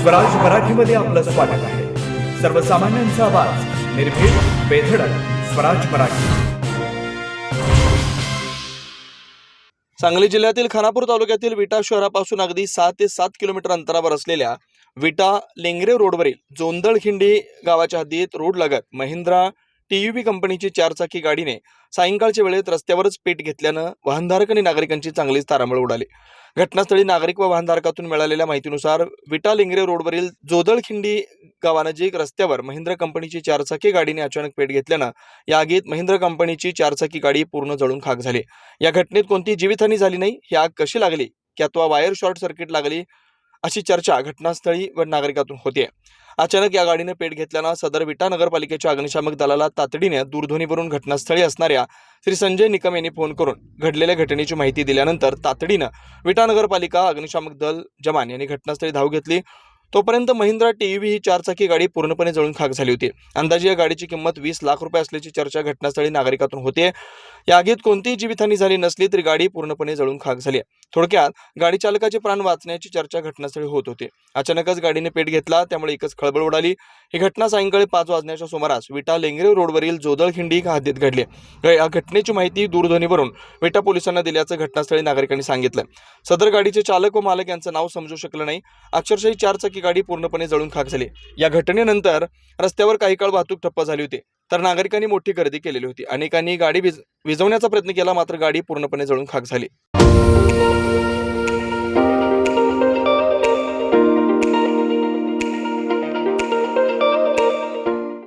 स्वराज मराठीमध्ये आपलं स्वागत आहे। सर्वसामान्यांचा आवाज, निर्भीड, बेधडक, स्वराज मराठी। सांगली जिल्ह्यातील खानापूर तालुक्यातील विटा शहरापासून अगदी 6 ते 7 किलोमीटर अंतरावर असलेल्या विटा लेंगरे रोडवरील जोंदळखिंडी गावाच्या हद्दीत रोड लगत महिंद्रा TUV कंपनीची 4 चाकी गाडीने सायंकाळच्या वेळेत रस्त्यावरच पेट घेतल्यानं वाहनधारक आणि नागरिकांची चांगलीच तारांबळ उडाली। घटनास्थळी नागरिक व वाहनधारकातून मिळालेल्या माहितीनुसार विटा लेंगरे रोडवरील जोंदळखिंडी गावानजीक रस्त्यावर महिंद्रा कंपनीची 4 चाकी गाडीने अचानक पेट घेतल्यानं या आगीत महिंद्रा कंपनीची 4 चाकी गाडी पूर्ण जळून खाक झाली। या घटनेत कोणती जीवितहानी झाली नाही। ही आग कशी लागली किंवा वायर शॉर्ट सर्किट लागली अशी चर्चा घटनास्थळी व नागरिकातून होते। अचानक या गाडीने पेट घेतल्यानं सदर विटा नगरपालिकेच्या अग्निशामक दलाला तातडीने दूरध्वनीवरून घटनास्थळी असणाऱ्या श्री संजय निकम यांनी फोन करून घडलेल्या घटनेची माहिती दिल्यानंतर तातडीने विटा नगरपालिका अग्निशामक दल जवान यांनी घटनास्थळी धाव घेतली। तोपर्यंत महिंद्रा TUV ही 4 चाकी गाडी पूर्णपणे जळून खाक झाली होती। अंदाजे या गाडीची किंमत 20 लाख रुपये असल्याची चर्चा घटनास्थळी नागरिकातून होते। या आगीत कोणतीही जीवितहानी झाली नसली तरी गाडी पूर्णपणे जळून खाक झाली। थोडक्यात गाडी चालकाचे प्राण वाचण्याची चर्चा घटनास्थळी होत होती। अचानकच गाडीने पेट घेतला, त्यामुळे एकच खळबळ उडाली। ही घटना सायंकाळी 5 वाजण्याच्या सुमारास विटा लेंगरे रोडवरील जोंदळखिंडी हद्दीत घडली। या घटनेची माहिती दूरध्वनीवरून विटा पोलिसांना दिल्याचं घटनास्थळी नागरिकांनी सांगितलं। सदर गाडीचे चालक व मालक यांचं नाव समजू शकलं नाही। अक्षरशः 4 चाकी गाडी पूर्णपणे जळून खाक झाली। या घटनेनंतर रस्त्यावर काही काळ वाहतूक ठप्प झाली होती, तर नागरिकांनी मोठी गर्दी केलेली होती। अनेकांनी गाडी विझवण्याचा प्रयत्न केला, मात्र गाडी पूर्णपणे जळून खाक झाली।